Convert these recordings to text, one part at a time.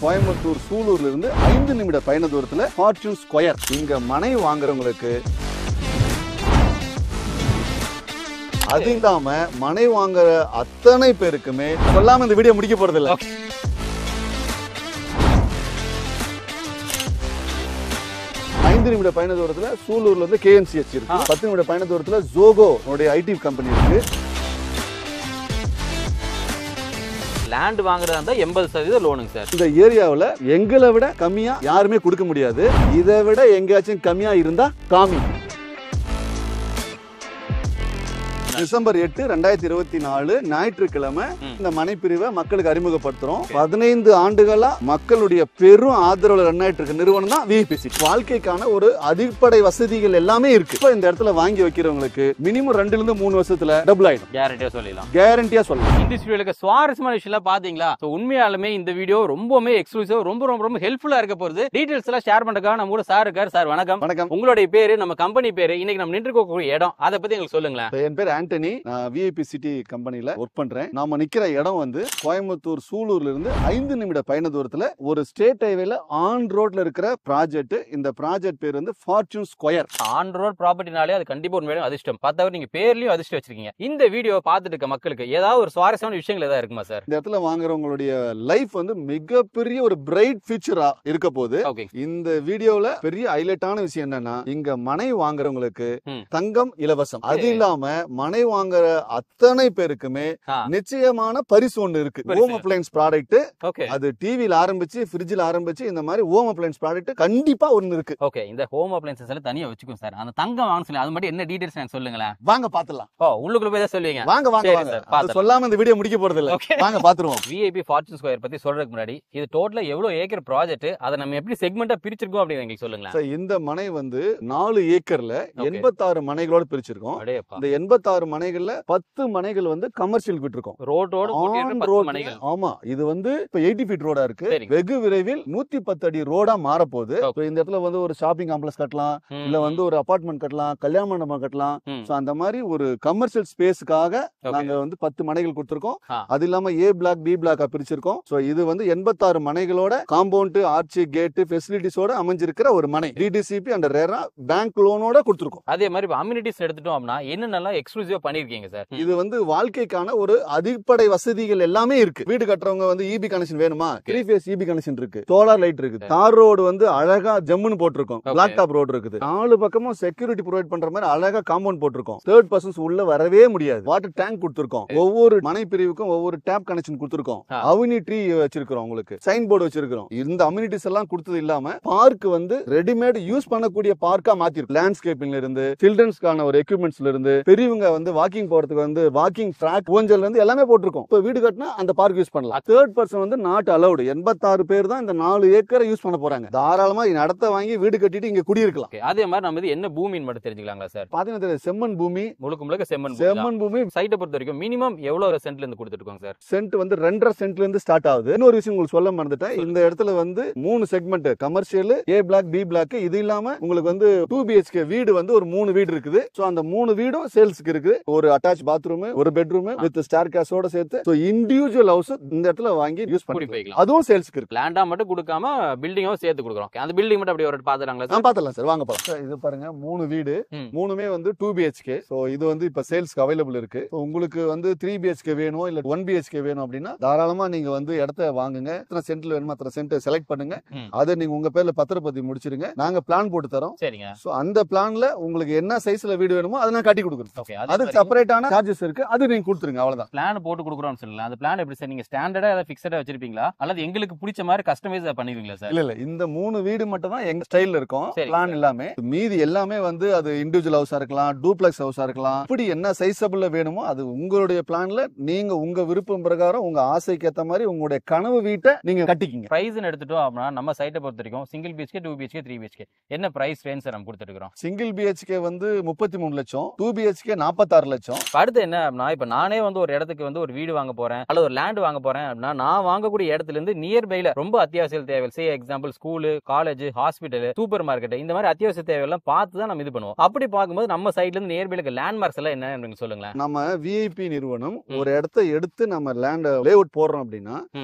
கோயம்புத்தூர் சூலூர்ல இருந்து 5 நிமிட பயண தூரத்துல ஃபார்ச்சூன் ஸ்கொயர். இங்க மனை வாங்குறவங்களுக்கு அது இல்லாம மனை வாங்குற அத்தனை பேருக்குமே சொல்லாம இந்த வீடியோ முடிக்க போறது இல்ல. 5 நிமிட பயண தூரத்துல சூலூர்ல இருந்து KNCH இருக்கு. 10 நிமிட பயண தூரத்துல ஜோகோ IT கம்பெனி இருக்கு. லேண்ட் வாங்குறதா இருந்தா 80% லோனுங்க சார். இந்த ஏரியாவுல எங்களை விட கம்மியா யாருமே கொடுக்க முடியாது. இதை விட எங்கேயாச்சும் கம்மியா இருந்தா காமி. டிசம்பர் 8, 2024 ஞாயிற்றுக்கிழமை இந்த மனை பிரிவை மக்களுக்கு அறிமுகப்படுத்துறோம். 15 ஆண்டுகளா மக்களுடைய பெரும் ஆதரவுல ரன் ஆயிட்டு இருக்க நிறுவனம் தான் VIP City. வாழ்க்கைக்கான ஒரு அடிப்படை வசதிகள் எல்லாமே இருக்கு. இப்போ இந்த இடத்துல வாங்கி வைக்கிறவங்களுக்கு மினிமம் 2 ல இருந்து 3 வருஷத்துல டபுள் ஆயிடும். கேரண்டியா சொல்லலாம். கேரண்டியா சொல்லலாம். இந்த வீடியோல சுவாரஸ்யமான விஷயம் பாத்தீங்களா? உண்மையாலுமே இந்த வீடியோ ரொம்பவே எக்ஸ்க்ளூசிவ், ரொம்ப ஹெல்ப்ஃபுல்லா இருக்க போகுது. டீடைல்ஸ் எல்லாம் ஷேர் பண்றதுக்காக நம்ம கூட சார் இருக்காரு. சார் வணக்கம். வணக்கம். உங்களுடைய பேரு, நம்ம கம்பெனி பேரு, இன்னைக்கு நம்ம நின்று இருக்கக்கூடிய இடம், அதை பத்தி எங்களுக்கு சொல்லுங்களேன். என் பேர் ஆண்டனி. நான் VIP City கம்பெனில ஒர்க் பண்றேன். நாம நிக்கிற இடம் வந்து கோயம்புத்தூர் சூலூர்ல இருந்து 5 நிமிட பயண தூரத்துல ஒரு ஸ்டேட் ஹைவேல ஆன் ரோட்ல இருக்கிற ப்ராஜெக்ட். இந்த ப்ராஜெக்ட் பேர் வந்து ஃபார்ச்சூன் ஸ்கொயர். ஆன் ரோட் ப்ராப்பர்ட்டினாலே அது கண்டிப்பா உண்மையிலே அதிர்ஷ்டம். பார்த்தா நீங்க பேர்லயும் அதிர்ஷ்டம் வச்சிருக்கீங்க. இந்த வீடியோ பார்த்துட்டு இருக்க மக்களுக்கு ஏதாவது ஒரு சுவாரஸ்யமான விஷயங்கள் ஏதாவது இருக்குமா சார்? இந்த இடத்துல வாங்குறவங்களுடைய லைஃப் வந்து மிகப்பெரிய ஒரு பிரைட் ஃபியூச்சரா இருக்க போகுது. இந்த வீடியோல பெரிய ஹைலைட்டான விஷயம் என்னன்னா, இங்க மனை வாங்குறவங்களுக்கு தங்கம் இலவசம். அது இல்லாம மனை வாங்குற அத்தனை பேருக்குமே நிச்சயமான பரிசு ஒன்று இருக்கு. Home appliances product. அது டிவில ஆரம்பிச்சு ஃப்ரிட்ஜ்ல ஆரம்பிச்சு இந்த மாதிரி ஹோம் அப்ளையன்ஸ் ப்ராடக்ட் கண்டிப்பா ஒன்னு இருக்கு. ஓகே, இந்த ஹோம் அப்ளையன்சஸ் எல்லாம் தனியா வச்சுக்கோங்க சார். அந்த தங்கம் வாங்க சொல்லி அது மட்டும் என்ன டீடைல்ஸ் எனக்கு சொல்லுங்களேன். வாங்க பாத்துடலாம். உள்ளுக்குள்ள போய் தான் சொல்லுவீங்க. வாங்க அது சொல்லாம இந்த வீடியோ முடிக்க போறது இல்ல. வாங்க பாத்துருவோம். VIP ஃபார்ச்சூன் ஸ்கொயர் பத்தி சொல்றதுக்கு முன்னாடி இது டோட்டலா எவ்வளவு ஏக்கர் ப்ராஜெக்ட், அதை நம்ம எப்படி செக்மெண்டா பிரிச்சிருக்கோம் அப்படின்னு எங்களுக்கு சொல்லுங்களேன். இந்த மனை வந்து 4 ஏக்கர்ல 86 மனைகளோட பிரிச்சிருக்கோம். இந்த 86 மனைகள்ல 10 மனைகள் வந்து கமர்ஷியல் விட்டுருக்கோம். ரோட்டோட மனைகள். ஆமா, இது வந்து இப்ப 80 ஃபீட் ரோடா இருக்கு. வெகு விரைவில் 110 அடி ரோடா மாற போகுது. இந்த இடத்துல வந்து ஒரு ஷாப்பிங் காம்ப்ளெக்ஸ் கட்டலாம், இல்ல வந்து ஒரு அபார்ட்மெண்ட் கட்டலாம், கல்யாண மண்டபம் கட்டலாம். அந்த மாதிரி ஒரு கமர்ஷியல் ஸ்பேஸ்க்காக நாங்க வந்து 10 மனைகள் கொடுத்திருக்கோம். அது இல்லாம A பிளாக் B பிளாக்கா பிரிச்சிருக்கோம். இது வந்து 86 மனைகளோட காம்பவுண்ட், ஆர்ச், கேட் ஃபெசிலிட்டிஸோட அமைஞ்சிருக்கிற ஒரு மனை. DDCP அண்ட் ரெரா பேங்க் லோனோட கொடுத்திருக்கோம். அதே மாதிரி அம்யூனிட்டிஸ் எடுத்துட்டோம் அப்படின்னா என்னென்னலாம் எக்ஸ்க்ளூசிவா பண்ணிருக்கீங்க சார்? இது வந்து வாழ்க்கைக்கான ஒரு அடிப்படை வசதிகள் எல்லாமே இருக்கு. வீடு கட்டுறவங்க வந்து EB கனெக்ஷன் வேணுமா? 3 ஃபேஸ் EB கனெக்ஷன் இருக்கு. சோலார் லைட் இருக்கு. தார் ரோடு வந்து அழகா ஜம்முன்னு போட்டிருக்கோம். பிளாக் டாப் ரோடு இருக்குது. 4 பக்கமும் செக்யூரிட்டி ப்ரொவைட் பண்ற மாதிரி அழகா காம்பவுண்ட் போட்டிருக்கோம். தேர்ட் பர்சன்ஸ் உள்ள வரவே முடியாது. வாட்டர் டேங்க் கொடுத்திருக்கோம். ஒவ்வொரு மனை பிரிவுக்கும் ஒவ்வொரு டேப் கனெக்ஷன் கொடுத்திருக்கோம். அம்யூனிட்டி வச்சிருக்கோம். உங்களுக்கு சைன் போர்டு வச்சிருக்கோம். இந்த அம்யூனிட்டிஸ் எல்லாம் கொடுத்தது இல்லாம பார்க் வந்து ரெடிமேட் யூஸ் பண்ணக்கூடிய பார்க்கா மாத்திருக்கு. லேண்ட்ஸ்கேப்பிங்ல இருந்து சில்ட்ரன்ஸ்க்கான ஒரு எக்யூப்மெண்ட்ஸ்ல இருந்து பெரியவங்க வந்து வாக்கிங் போறதுக்கு வந்து வாக்கிங் ட்ராக், ஊஞ்சல் இருந்து எல்லாமே போட்டிருக்கோம். இப்ப வீடு கட்டினா அந்த பார்க் யூஸ் பண்ணலாம். தேர்ட் பர்சன் வந்து நாட் அலௌட். 86 பேர் தான் இந்த 4 ஏக்கரை யூஸ் பண்ண போறாங்க. தாராளமா இடத்தை வாங்கி வீடு கட்டிட்டு இங்க குடியிருக்கலாம். அதே மாதிரி நம்ம என்ன பூமின்னு மட்டும் தெரிஞ்சுக்கலாங்களா சார்? பாத்தீங்கன்னா செம்மண் பூமி, முழுக்க செம்மண் பூமி. சைட்டை பொறுத்த வரைக்கும் மினிமம் எவ்வளவு சென்ட்ல இருந்து கொடுத்துட்டு இருக்கோம் சார்? சென்ட் வந்து 2.5 சென்ட்ல இருந்து ஸ்டார்ட் ஆகுது. இன்னொரு விஷயம் உங்களுக்கு சொல்ல மறந்துட்டேன். இந்த இடத்துல வந்து 3 segment, commercial, A block B block. இது இல்லாம உங்களுக்கு வந்து 2 BHK வீடு வந்து ஒரு 3 வீடு இருக்குது. அந்த 3 வீடும் சேல்ஸ்க்கு இருக்கு. ஒரு அட்டாச் பாத்ரூம், ஒரு பெட்ரூம் வித் ஸ்டார் கேஸோட சேர்த்து இண்டிவிஜுவல் ஹவுஸ் இந்த இடத்துல வாங்கி யூஸ் பண்ணி போய்க்கலாம். அதுவும் சேல்ஸ்க்கு இருக்கு. லேண்டா மட்டும் கொடுக்காம பில்டிங்கும் சேர்த்து கொடுக்குறோம். அந்த பில்டிங் மட்டும் அப்படியே ஒரு பாத்துறாங்களா? பாத்துறலாம் சார், வாங்க போலாம். இது பாருங்க 3 வீடு, 3மே வந்து 2 BHK. இது வந்து இப்ப சேல்ஸ்க்கு அவைலபிள் இருக்கு. உங்களுக்கு வந்து 3 BHK வேணும் இல்ல 1 BHK வேணும் அப்படின்னா தாராளமா நீங்க வந்து இடத்தை வாங்குங்க. எத்தனை சென்ட்ல வேணுமோ அத்தனை சென்ட் செலக்ட் பண்ணுங்க. அதை நீங்க உங்க பேர்ல பத்திரப்பதிவு முடிச்சிருங்க. நாங்க பிளான் போட்டு தரோம். சரிங்க. அந்த பிளான்ல உங்களுக்கு என்ன சைஸ்ல வீடு வேணுமோ அதை நான் கட்டி கொடுக்குறோம். அது செப்பரேட்டான சார்ஜஸ் இருக்கு. அது நீங்க கொடுத்துருங்க, அவ்வளவுதான். பிளான் போட்டு கொடுக்குறோம்னு சொல்லலாம். அந்த பிளான் எப்படி சார்? நீங்க ஸ்டாண்டர்டா அதை ஃபிக்ஸடா வச்சிருப்பீங்களா அல்லது எங்களுக்கு பிடிச்ச மாதிரி கஸ்டமைஸ் பண்ணுவீங்களா சார்? இல்ல, இந்த 3 வீடு மட்டும் தான் எங்க ஸ்டைல்ல இருக்கும். பிளான் எல்லாமே மீதி எல்லாமே வந்து அது இண்டிவிஜுவல் ஹவுஸா இருக்கலாம், டூப்ளெக்ஸ் ஹவுஸா இருக்கலாம். இப்படி என்ன சைஸபிள்ல வேணுமோ அது உங்களுடைய பிளான்ல நீங்க உங்க விருப்பம் பிரகாரம் உங்க ஆசைக்கு ஏத்த மாதிரி உங்களுடைய கனவு வீட்டை நீங்க கட்டிக்கிங்க. பிரைஸ் எடுத்துட்டோம் அப்படின்னா நம்ம சைட்டை பொறுத்த வரைக்கும் சிங்கிள் BHK, 2 BHK, 3 BHK என்ன பிரைஸ் ரேஞ்ச் நம்ம கொடுத்துட்டு இருக்கோம்? சிங்கிள் BHK வந்து 33 லட்சம், 2 BHK 40 36 லட்சம். அடுத்து என்ன அப்படின்னா, இப்ப நானே வந்து ஒரு இடத்துக்கு வந்து ஒரு வீடு வாங்க போறேன் அல்லது ஒரு லேண்ட் வாங்க போறேன் அப்படின்னா, நான் வாங்கக்கூடிய இடத்துல இருந்து நியர்பைல ரொம்ப அத்தியாவசிய தேவை, சே example school, college, hospital, super market, இந்த மாதிரி அத்தியாவசிய தேவையெல்லாம் பார்த்து தான் நம்ம இது பண்ணுவோம். அப்படி பார்க்கும்போது நம்ம சைட்ல இருந்து நியர்பைல இருக்க லேண்ட்மார்க்ஸ் எல்லாம் என்ன சொல்லுங்களேன். நம்ம விஐபி நிறுவனம் ஒரு இடத்தை எடுத்து நம்ம லேண்ட் லே அவுட் போடுறோம் அப்படின்னா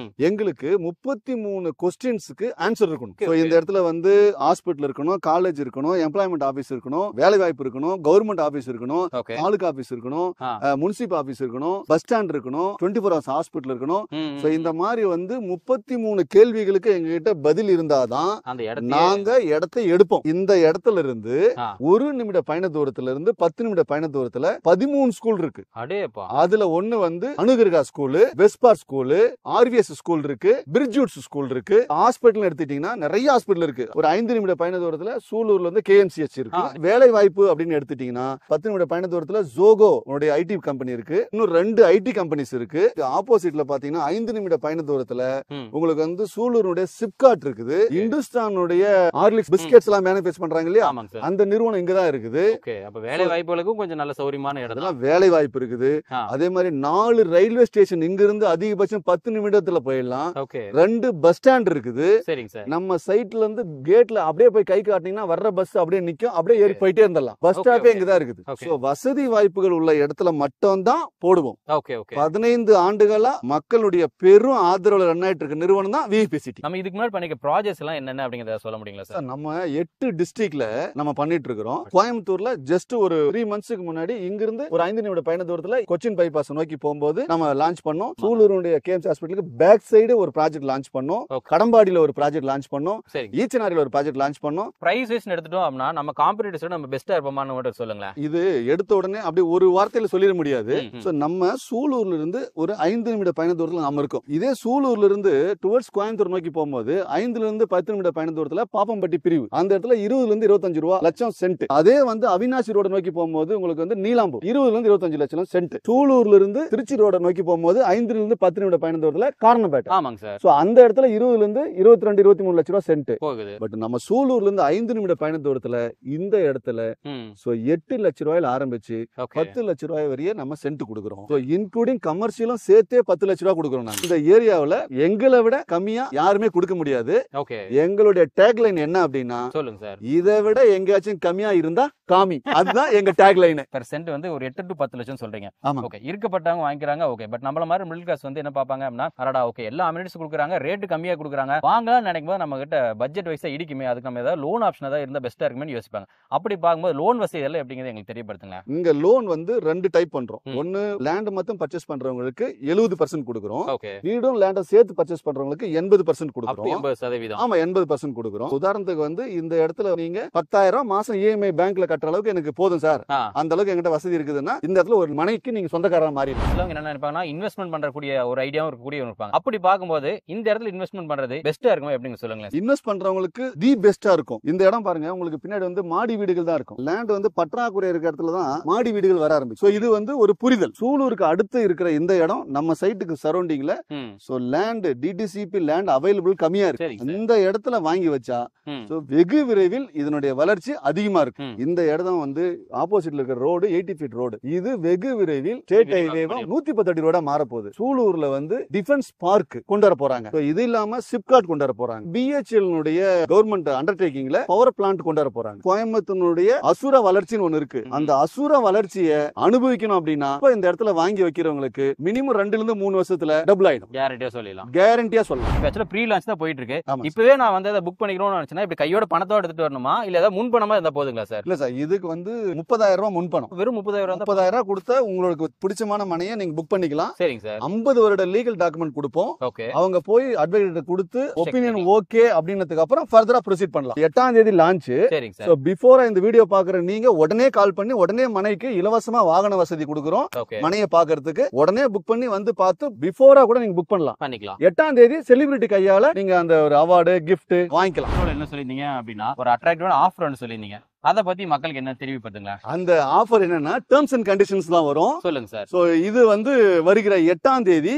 எங்களுக்கு 33 கொஸ்டின்ஸ்க்கு ஆன்சர் இருக்கணும். இந்த இடத்துல வந்து ஹாஸ்பிட்டல் இருக்கணும், காலேஜ் இருக்கணும், எம்ப்ளாய்மெண்ட் ஆபீஸ் இருக்கணும், வேலை வாய்ப்பு இருக்கணும், கவர்மெண்ட் ஆபீஸ் இருக்கணும், தாலுகா ஆபீஸ் இருக்கணும், முனிசிபல் ஆபீஸ் இருக்கணும், பஸ் ஸ்டாண்ட் இருக்கணும், 24 hours ஹாஸ்பிட்டல் இருக்கணும். இந்த மாதிரி வந்து 33 கேள்விகளுக்கு எங்ககிட்ட பதில் இருந்தாதான் நாங்க இடத்தை எடுப்போம். இந்த இடத்துல இருந்து 1 நிமிட பயண தூரத்துல இருந்து 10 நிமிட பயண தூரத்துல 13 ஸ்கூல் இருக்கு. அதுல ஒண்ணு வந்து அனுகிரகா ஸ்கூலு, வெஸ்பார் ஸ்கூலு, ஆர்விஎஸ் ஸ்கூல் இருக்கு, பிரிட்ஜூட்ஸ் ஸ்கூல் இருக்கு. ஹாஸ்பிட்டல் எடுத்துட்டீங்கன்னா நிறைய ஹாஸ்பிட்டல் இருக்கு. ஒரு 5 நிமிட பயண தூரத்துல சூலூர்ல வந்து KMCH இருக்கு. வேலை வாய்ப்பு அப்படின்னு எடுத்துட்டீங்கன்னா 10 நிமிட பயண தூரத்துல ஜோகோ ஐடி கம்பெனி இருக்கு. இன்னும் 2 ஐடி கம்பெனிஸ் இருக்கு. ஆப்போசிட்ல பாத்தீங்கன்னா 5 நிமிட பயண தூரத்துல உங்களுக்கு வந்து சூலூருடைய சிப்காட் இருக்குது. இந்துஸ்தானுடைய ஹார்லிக்ஸ் பிஸ்கெட்ஸ் எல்லாம் மேனுஃபேக்சர் பண்றாங்க இல்லையா, அந்த நிறுவனம் இங்கதான் இருக்குது. வேலை வாய்ப்புகளுக்கும் கொஞ்சம் நல்ல சௌரியமான இடம், வேலை வாய்ப்பு இருக்குது. அதே மாதிரி 4 ரயில்வே ஸ்டேஷன் இங்க இருந்து அதிகபட்சம் 10 நிமிடத்துல போயிடலாம். 2 பஸ் ஸ்டாண்ட் இருக்குது. நம்ம சைட்ல இருந்து கேட்ல அப்படியே போய் கை காட்டினீங்கன்னா வர்ற பஸ் அப்படியே நிக்கும், அப்படியே ஏறி போயிட்டே இருந்தலாம். பஸ் ஸ்டாப்பே இங்கதான் இருக்குது. சோ வசதி வாய்ப்புகள் உள்ள இடத்துல மட்டும் தான் போடுவோம். 15 ஆண்டுகளா மக்களுடைய பெரும் ஆதரவுல ரன் ஆயிட்டு இருக்க நிறுவனம் தான் விஐபி சிட்டி. நம்ம இதுக்கு முன்னாடி பண்ணிக்க ப்ராஜெக்ட்ஸ் எல்லாம் என்னென்ன அப்படிங்கறத சொல்ல முடியுங்களா சார்? நம்ம 8 டிஸ்ட்ரிக்ட்ல நம்ம பண்ணிட்டு இருக்கிறோம். கோயம்புத்தூர்ல ஜஸ்ட் ஒரு 3 மந்த்ஸ்க்கு முன்னாடி இங்க இருந்து ஒரு 5 நிமிட பயண தூரத்துல கொச்சின் பைபாஸ் நோக்கி போகும்போது நம்ம லான்ச் பண்ணோம். சூலூருடைய KMC ஹாஸ்பிட்டலுக்கு பேக் சைடு ஒரு ப்ராஜெக்ட் லான்ச் பண்ணோம். கடம்பாடியில ஒரு ப்ராஜெக்ட் லான்ச் பண்ணோம். ஈச்சனாரியில ஒரு ப்ராஜெக்ட் லான்ச் பண்ணோம். பிரைஸ் வைஸ் எடுத்துட்டோம் அப்படின்னா நம்ம காம்படிட்டர்ஸோட நம்ம பெஸ்டா இருப்போமான்னு மட்டும் சொல்லுங்களேன். இது எடுத்த உடனே அப்படி ஒரு வார்த்தையில சொல்லிட முடியாது. நம்ம சூலூர்ல இருந்து ஒரு 5 நிமிட பயண தூரத்துல நாம இருக்கோம். இதே சூலூர்ல இருந்து டுவர்ட்ஸ் கோயம்புத்தூர் நோக்கி போகும்போது 5ல இருந்து 10 நிமிட பயண தூரத்துல பாப்பம்பட்டி பிரிவு, அந்த இடத்துல 20 ல இருந்து 25 லட்சம் சென்ட். அதே வந்து அவினாசி ரோட நோக்கி போகும்போது உங்களுக்கு வந்து நீலாம்பூர் 20 ல இருந்து 25 லட்சம் சென்ட். சூலூர்ல இருந்து திருச்சி ரோட நோக்கி போகும்போது 5ல இருந்து 10 நிமிட பயண தூரத்துல காரணப்பேட்டை. ஆமாங்க சார். சோ அந்த இடத்துல 20 ல இருந்து 22 23 லட்சம் ரூபாய் சென்ட் போகுது. பட் நம்ம சூலூர்ல இருந்து 5 நிமிட பயண தூரத்துல இந்த இடத்துல சோ 8 லட்சம் ரூபாயில ஆரம்பிச்சு 10 லட்சம் ரூபாய் வரைய நம்ம சென்ட் கொடுக்கிறோம். சோ இன்க்ளூடிங் கமர்ஷியலும் சேர்த்தே 10 லட்சம் ரூபாய் கொடுக்கிறோம். இந்த ஏரியாவுல எங்களை விட கம்மியா யாருமே கொடுக்க முடியாது. எங்களுடைய டேக்லைன் என்ன அப்படின்னா, சொல்லுங்க சார், இதை விட எங்கேயாச்சும் கம்மியா இருந்தா காமி. அதுதான் எங்க டேக்லைன். பெர் சென்ட் வந்து ஒரு 8 to 10 லட்சம் சொல்றீங்க. ஓகே, இருக்கப்பட்டவங்க வாங்கிக்கிறாங்க. ஓகே, பட் நம்மள மாதிரி மிடில் கிளாஸ் வந்து என்ன பாப்பாங்க அப்படின்னா, அரடா ஓகே எல்லா அமெனிட்டிஸ் கொடுக்குறாங்க, ரேட் கம்மியா கொடுக்குறாங்க, வாங்கலாம் நினைக்கும் போது நம்ம கிட்ட பட்ஜெட் வைஸா இடிக்குமே, அதுக்கு நம்ம ஏதாவது லோன் ஆப்ஷன் ஏதாவது இருந்தா பெஸ்டா இருக்குமே யோசிப்பாங்க. அப்படி பார்க்கும்போது லோன் வசதி எல்லாம் எப்படிங்கிறது எங்களுக்கு தெரியப்படுத்துங்க. இங்க லோன் வந்து 2 டைப் பண்றோம். ஒன்னு லேண்ட் மட்டும் பர்ச்சேஸ் பண்றவங்களுக்கு 70% கொடுக்குறோம். வீடும் லேண்ட சேர்த்து பர்ச்சேஸ் பண்றவங்களுக்கு 80% கொடுக்குறோம். 80%. ஆமா, 80% கொடுக்குறோம். உதாரணத்துக்கு வந்து இந்த இடத்துல நீங்க 10,000 மாசம் EMI பேங்க்ல கட்டுற அளவுக்கு எனக்கு போதும் சார், அந்த அளவுக்கு என்கிட்ட வசதி இருக்குதுன்னா இந்த இடத்துல ஒரு மனைக்கு நீங்க சொந்தக்காரரா மாறிடலாம். என்ன நினைப்பாங்கன்னா, இன்வெஸ்ட்மெண்ட் பண்றக்கூடிய ஒரு ஐடியாவும் இருக்கக்கூடிய இருப்பாங்க. அப்படி பார்க்கும்போது இந்த இடத்துல இன்வெஸ்ட்மெண்ட் பண்றது பெஸ்டா இருக்குமா எப்படிங்க சொல்லுங்களேன். இன்வெஸ்ட் பண்றவங்களுக்கு தி பெஸ்டா இருக்கும். இந்த இடம் பாருங்க, உங்களுக்கு பின்னாடி வந்து மாடி வீடுகள் தான் இருக்கும். லேண்ட் வந்து பற்றாக்குறை இருக்கிற இடத்துல தான் மாடி வீடுகள் வர ஆரம்பிக்கும். சோ இது வந்து ஒரு புரிதல். சூலூருக்கு அடுத்து இருக்கிற இந்த இடம் நம்ம சைட்டுக்கு சரௌண்டிங்ல so land DTCP land available கம்மியா இருக்கு. இந்த இடத்துல வாங்கி வச்சா சோ வெகு விரைவில் இதனுடைய வளர்ச்சி அதிகமா இருக்கு. இந்த இடம் வந்து ஆப்போசிட்ல இருக்கிற ரோடு 80 feet ரோடு. இது வெகு விரைவில் ஸ்டேட் ஹைவேவா 110 அடி ரோடா மாற போகுது. சூலூர்ல வந்து டிஃபென்ஸ் பார்க் கொண்டு வர போறாங்க. இது இல்லாம சிப்காட் கொண்டு வர போறாங்க. BHEL கவர்மெண்ட் அண்டர்டேக்கிங்ல பவர் பிளான்ட் கொண்டு வர போறாங்க. கோயம்புத்தூருடைய அசுர வளர்ச்சின்னு ஒன்னு இருக்கு. அந்த அசுர வளர்ச்சியை அனுபவிக்கணும் அப்படின்னா இந்த இடத்துல வாங்கி வைக்கிறவங்களுக்கு மினிமம் 2 ல இருந்து 3 வருஷத்துல டபுள் ஆயிடும். கேரண்டியா சொல்லலாம். கேரண்டியா சொல்லலாம். ஆக்சுவலா ப்ரீ லான்ச் தான் போயிட்டு இருக்கு. இப்பவே நான் வந்து அதை புக் பண்ணிக்கணும்னு நினைச்சேன்னா இப்படி கையோட பணத்தோட எடுத்துட்டு வரணுமா இல்ல ஏதாவது முன் பணமா இருந்தா போதுங்களா சார்? இல்ல சார், இதுக்கு வந்து 30,000 ரூபாய் முன் பணம். வெறும் 30,000 ரூபாய் கொடுத்தா உங்களுக்கு பிடிச்சமான மனையை நீங்க புக் பண்ணிக்கலாம். சரிங்க சார். 50 வருட லீகல் டாக்குமெண்ட் கொடுப்போம். அவங்க போய் அட்வொகேட் கொடுத்து ஒபினியன் ஓகே அப்படினதுக்கு அப்புறம் ஃபர்தரா ப்ரொசீட் பண்ணலாம். 8ஆம் தேதி லான்ச். சரிங்க சார். சோ பிஃபோர் இந்த வீடியோ பாக்குற நீங்க உடனே கால் பண்ணி உடனே மனைக்கு இலவசமா வாகன வசதி கொடுக்குறோம். மனையை பாக்குறதுக்கு உடனே புக் பண்ணி வந்து பார்த்து பிஃபோரா கூட நீங்க புக் பண்ணலாம். 8ஆம் தேதி செலிபிரிட்டி கையால நீங்க அந்த ஒரு அவார்டு கிஃப்ட் வாங்கிக்கலாம். என்ன சொல்லிருந்தீங்க அப்படின்னா ஒரு அட்ராக்டிவான ஆஃபர் சொல்லிருந்தீங்க. அத பத்தி மக்களுக்கு என்ன தெரிவிப்படுங்களா? அந்த ஆஃபர் என்னன்னா டேர்ம்ஸ் அண்ட் கண்டிஷன்ஸ் தான் வரும். சொல்லுங்க சார். சோ இது வந்து வருகிற 8ஆம் தேதி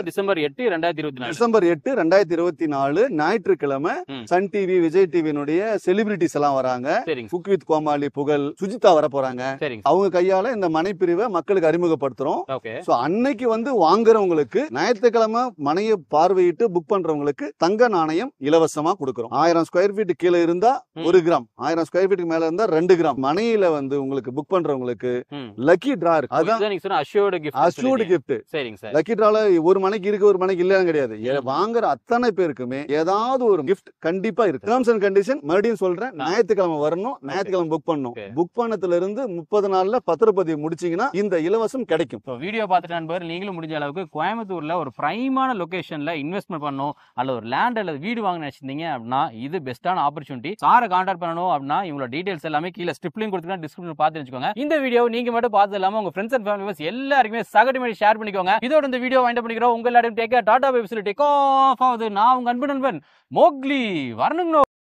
டிசம்பர் 8, 2024. டிசம்பர் 8, 2024 ஞாயிற்றுக்கிழமை சன் டிவி, விஜய் டிவியினுடைய செலிபிரிட்டிஸ் எல்லாம் வராங்க. குக் வித் கோமாளி புகழ், சுஜிதா வர போறாங்க. அவங்க கையால இந்த மனைப்பிரிவை மக்களுக்கு அறிமுகப்படுத்துறோம். சோ அன்னைக்கு வந்து வாங்குறவங்களுக்கு ஞாயிற்றுக்கிழமை மனையை பார்வையிட்டு புக் பண்றவங்களுக்கு தங்க நாணயம் இலவசமா கொடுக்கிறோம். 1000 ஸ்கொயர் ஃபீட் கீழே இருந்தா 1 கிராம், 1000 ஸ்கொயர் ஃபீட்டுக்கு மேல இருந்தா 2 கிராம். மனையில வந்து உங்களுக்கு புக் பண்றவங்களுக்கு லக்கி டிரா இருக்கு. அதான் அஷ்யூர்டு கிஃப்ட். லக்கி டிரால ஒரு மனைக்கு இருக்கு, ஒரு மனைக்கு இல்லன்னு கிடையாது. வாங்குற அத்தனை பேருக்குமே ஏதாவது ஒரு கிஃப்ட் கண்டிப்பா இருக்கு. டேர்ம்ஸ் அண்ட் கண்டிஷன் மறுபடியும் சொல்றேன், ஞாயிற்றுக்கிழமை வரணும், ஞாயிற்றுக்கிழமை புக் பண்ணணும். புக் பண்ணதுல இருந்து 30 நாள்ல பத்திரப்பதிவு முடிச்சீங்கன்னா இந்த இலவசம் கிடைக்கும். வீடியோ பார்த்துட்டு நண்பர் நீங்களும் முடிஞ்ச அளவுக்கு கோயம்புத்தூர்ல ஒரு பிரைமான லொகேஷன்ல இன்வெஸ்ட்மெண்ட் பண்ணணும் அல்லது ஒரு லேண்ட் அல்லது வீடு வாங்க நினைச்சிருந்தீங்க அப்படின்னா இது பெஸ்டான ஆப்பர்ச்சுனிட்டி. சாரை கான்டாக்ட் பண்ணணும் அப்படின்னா இவங்களோட டீடைல்ஸ் எல்லாமே கீழே ஸ்ட்ரிப்லிங் கொடுத்துருக்கேன், டிஸ்கிரிப்ஷன் பார்த்து வச்சுக்கோங்க. இந்த வீடியோ நீங்க மட்டும் பார்த்து இல்லாம உங்க ஃப்ரெண்ட்ஸ் அண்ட் ஃபேமிலி எல்லாருக்குமே சகட்டு ஷேர் பண்ணிக்கோங்க. இதோட இந்த வீடியோ வைண்ட் அப் பண்ணிக்கிறோம். உங்க எல்லாரும் டேக் கேர், டாடா பை பை, டேக் ஆஃப் ஆகுது. நான் உங்க அன்பு நண்பன் மோக்லி வரணுங்க.